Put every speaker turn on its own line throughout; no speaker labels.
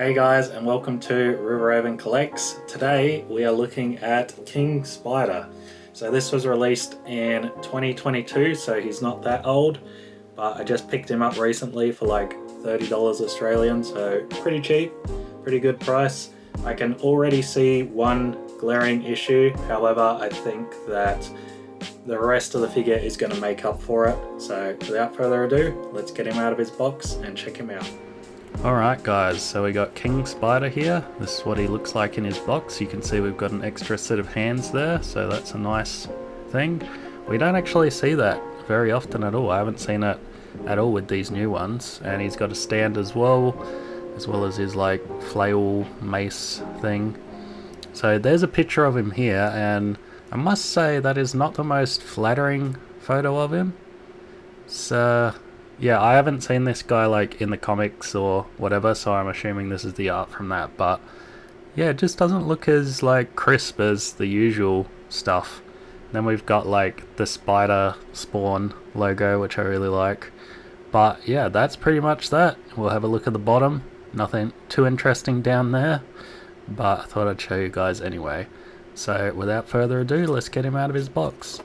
Hey guys, and welcome to Riverhaven Collects. Today we are looking at King Spider. So this was released in 2022, so he's not that old, but I just picked him up recently for like $30 Australian, so pretty cheap, pretty good price. I can already see one glaring issue, however I think that the rest of the figure is going to make up for it. So without further ado, let's get him out of his box and check him out. Alright guys, so we got King Spider here. This is what he looks like in his box. You can see we've got an extra set of hands there, so that's a nice thing. We don't actually see that very often at all. I haven't seen it at all with these new ones. And he's got a stand as well as his like flail mace thing. So there's a picture of him here, and I must say that is not the most flattering photo of him. So yeah, I haven't seen this guy like in the comics or whatever, so I'm assuming this is the art from that, but yeah, it just doesn't look as like crisp as the usual stuff. Then we've got like the spider spawn logo, which I really like. But yeah, that's pretty much that. We'll have a look at the bottom. Nothing too interesting down there, but I thought I'd show you guys anyway. So without further ado, let's get him out of his box.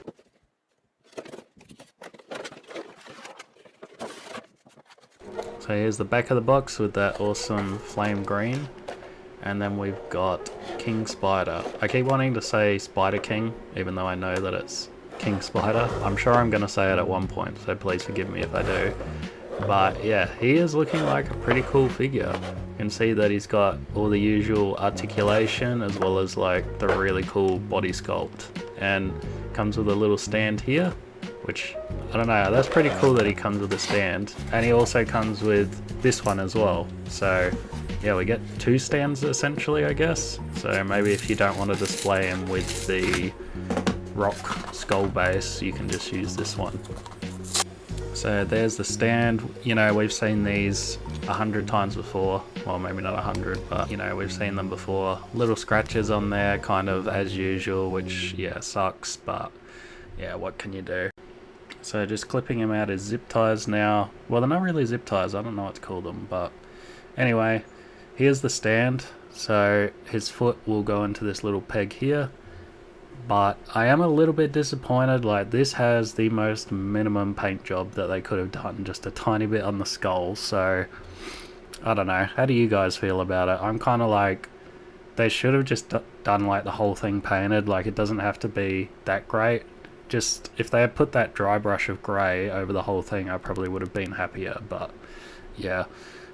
So here's the back of the box with that awesome flame green, and then we've got King Spider. I keep wanting to say Spider King, even though I know that it's King Spider. I'm sure I'm going to say it at one point, so please forgive me if I do. But yeah, he is looking like a pretty cool figure. You can see that he's got all the usual articulation as well as like the really cool body sculpt, and comes with a little stand here, which, I don't know, that's pretty cool that he comes with a stand. And he also comes with this one as well. So yeah, we get two stands essentially, I guess. So maybe if you don't want to display him with the rock skull base, you can just use this one. So there's the stand. You know, we've seen these 100 times before. Well, maybe not 100, but you know, we've seen them before. Little scratches on there, kind of as usual, which yeah, sucks, but yeah, what can you do? So just clipping him out his zip ties now. Well, they're not really zip ties, I don't know what to call them, but anyway, here's the stand. So his foot will go into this little peg here, but I am a little bit disappointed. Like, this has the most minimum paint job that they could have done, just a tiny bit on the skull. So I don't know, how do you guys feel about it? I'm kind of like, they should have just done like the whole thing painted. Like, it doesn't have to be that great. Just, if they had put that dry brush of grey over the whole thing, I probably would have been happier, but yeah.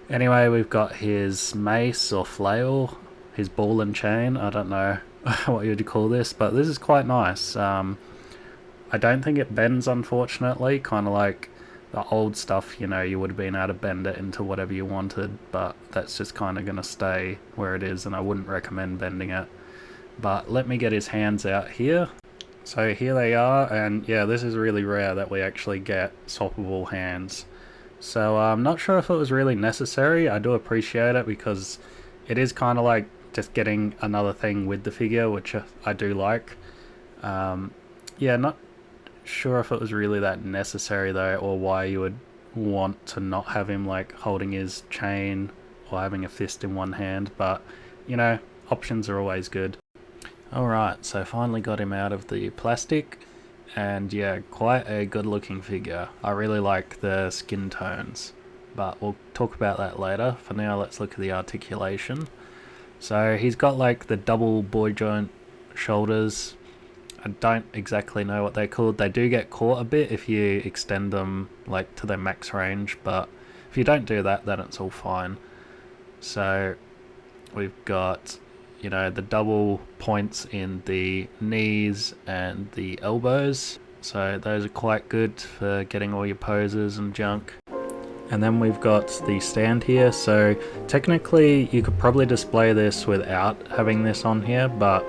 Anyway, we've got his mace or flail, his ball and chain. I don't know what you'd call this, but this is quite nice. I don't think it bends, unfortunately, kind of like the old stuff, you know, you would have been able to bend it into whatever you wanted, but that's just kind of going to stay where it is, and I wouldn't recommend bending it. But let me get his hands out here. So here they are, and yeah, this is really rare that we actually get swappable hands. So I'm not sure if it was really necessary. I do appreciate it because it is kind of like just getting another thing with the figure, which I do like. Yeah, not sure if it was really that necessary though, or why you would want to not have him like holding his chain or having a fist in one hand, but you know, options are always good. Alright, so finally got him out of the plastic, and yeah, quite a good looking figure. I really like the skin tones, but we'll talk about that later. For now, let's look at the articulation. So he's got like the double boy joint shoulders. I don't exactly know what they're called. They do get caught a bit if you extend them like to their max range, but if you don't do that, then it's all fine. So we've got, you know, the double points in the knees and the elbows, so those are quite good for getting all your poses and junk. And then we've got the stand here, so technically you could probably display this without having this on here, but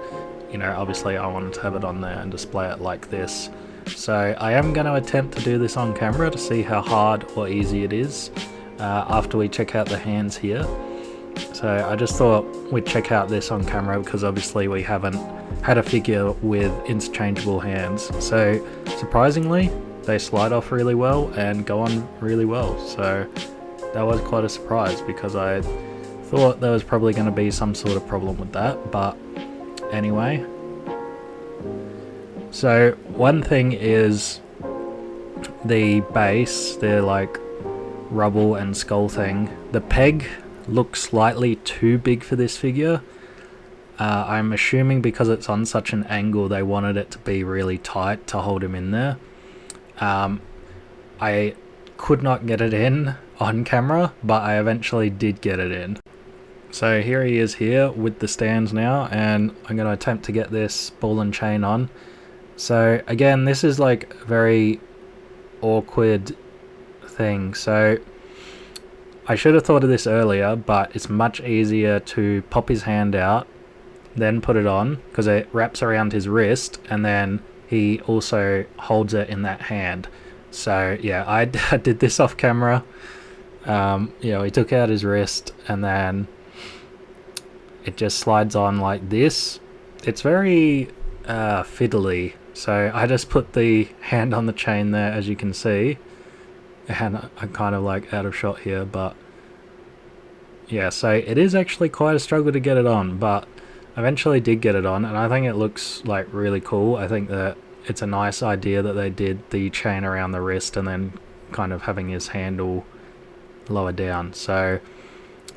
you know, obviously I wanted to have it on there and display it like this. So I am going to attempt to do this on camera to see how hard or easy it is after we check out the hands here. So I just thought we'd check out this on camera because obviously we haven't had a figure with interchangeable hands. So surprisingly, they slide off really well and go on really well. So that was quite a surprise because I thought there was probably going to be some sort of problem with that, but anyway. So one thing is the base, the like rubble and skull thing. The peg looks slightly too big for this figure. I'm assuming because it's on such an angle they wanted it to be really tight to hold him in there. I could not get it in on camera, but I eventually did get it in. So here he is here with the stands now, and I'm going to attempt to get this ball and chain on. So again, this is like a very awkward thing. So I should have thought of this earlier, but it's much easier to pop his hand out, then put it on, because it wraps around his wrist, and then he also holds it in that hand. So yeah, I did this off camera. He took out his wrist, and then it just slides on like this. It's very fiddly. So I just put the hand on the chain there, as you can see, and I'm kind of like out of shot here, but yeah, so it is actually quite a struggle to get it on, but eventually did get it on, and I think it looks like really cool. I think that it's a nice idea that they did the chain around the wrist and then kind of having his handle lower down. So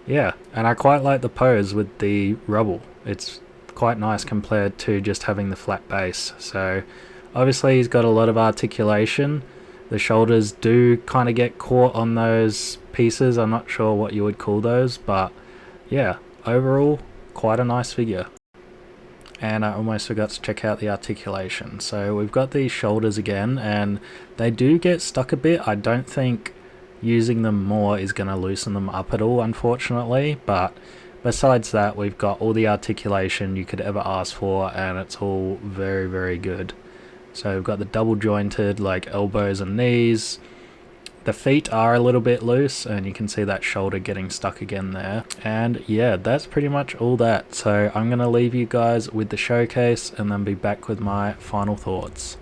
yeah, and I quite like the pose with the rubble. It's quite nice compared to just having the flat base. So obviously he's got a lot of articulation. The shoulders do kind of get caught on those pieces. I'm not sure what you would call those, but yeah, overall quite a nice figure. And I almost forgot to check out the articulation. So we've got these shoulders again, and they do get stuck a bit. I don't think using them more is going to loosen them up at all, unfortunately, but besides that, we've got all the articulation you could ever ask for, and it's all very, very good. So we've got the double jointed like elbows and knees. The feet are a little bit loose, and you can see that shoulder getting stuck again there. And yeah, that's pretty much all that. So I'm going to leave you guys with the showcase and then be back with my final thoughts.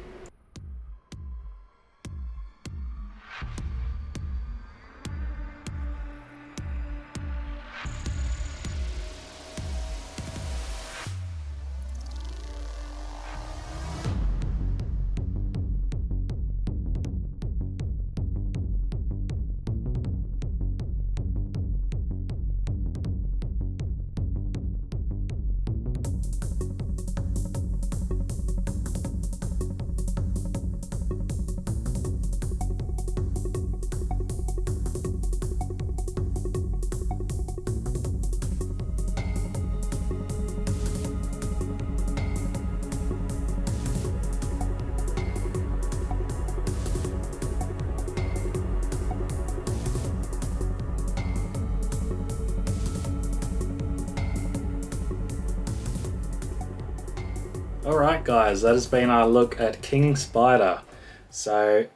Alright guys, that has been our look at King Spider. So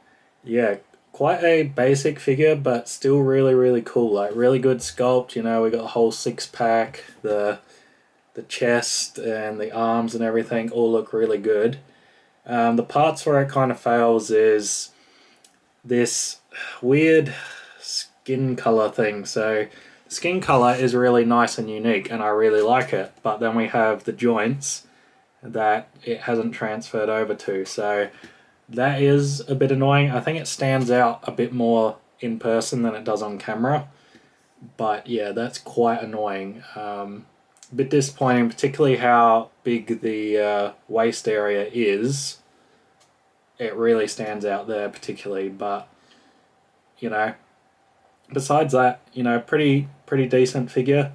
yeah, quite a basic figure, but still really, really cool. Like really good sculpt, you know, we got a whole six-pack, the chest and the arms and everything all look really good. The parts where it kind of fails is this weird skin color thing. So the skin color is really nice and unique, and I really like it, but then we have the joints that it hasn't transferred over to, so that is a bit annoying. I think it stands out a bit more in person than it does on camera, but yeah, that's quite annoying. A bit disappointing, particularly how big the waist area is. It really stands out there particularly, but you know, besides that, you know, pretty decent figure.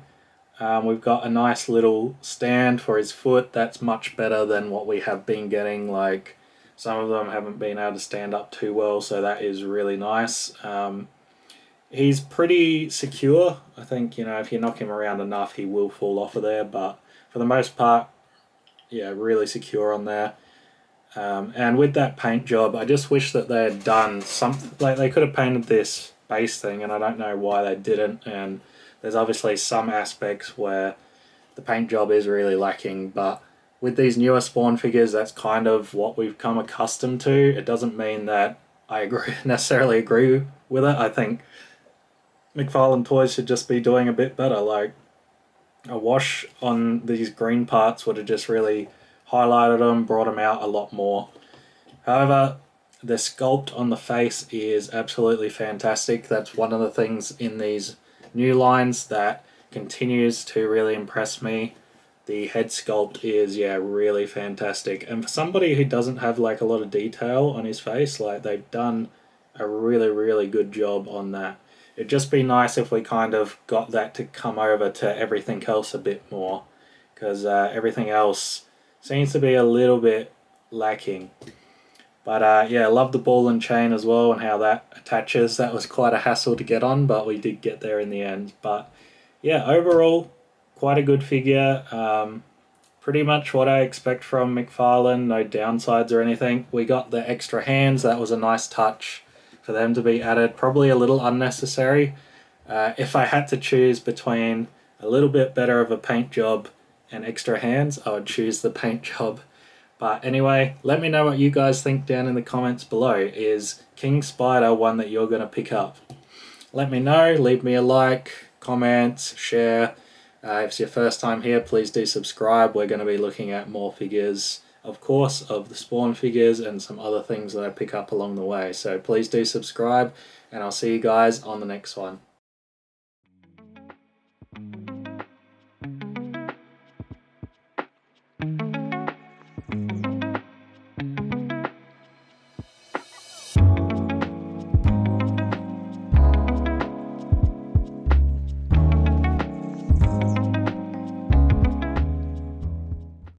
We've got a nice little stand for his foot. That's much better than what we have been getting. Like, some of them haven't been able to stand up too well, so that is really nice. He's pretty secure. I think, you know, if you knock him around enough, he will fall off of there, but for the most part, yeah, really secure on there. And with that paint job, I just wish that they had done something, like they could have painted this base thing, and I don't know why they didn't. And there's obviously some aspects where the paint job is really lacking, but with these newer Spawn figures, that's kind of what we've come accustomed to. It doesn't mean that I necessarily agree with it. I think McFarlane Toys should just be doing a bit better. Like,
A wash on these green parts would have just really highlighted them, brought them out a lot more. However, the sculpt on the face is absolutely fantastic. That's one of the things in these new lines that continues to really impress me. The head sculpt is, yeah, really fantastic. And for somebody who doesn't have like a lot of detail on his face, like they've done a really, really good job on that. It'd just be nice if we kind of got that to come over to everything else a bit more, because everything else seems to be a little bit lacking. But yeah, I love the ball and chain as well and how that attaches. That was quite a hassle to get on, but we did get there in the end. But yeah, overall, quite a good figure. Pretty much what I expect from McFarlane, no downsides or anything. We got the extra hands, that was a nice touch for them to be added. Probably a little unnecessary. If I had to choose between a little bit better of a paint job and extra hands, I would choose the paint job. But anyway, let me know what you guys think down in the comments below. Is King Spider one that you're going to pick up? Let me know, leave me a like, comment, share. If it's your first time here, please do subscribe. We're going to be looking at more figures, of course, of the Spawn figures and some other things that I pick up along the way. So please do subscribe, and I'll see you guys on the next one.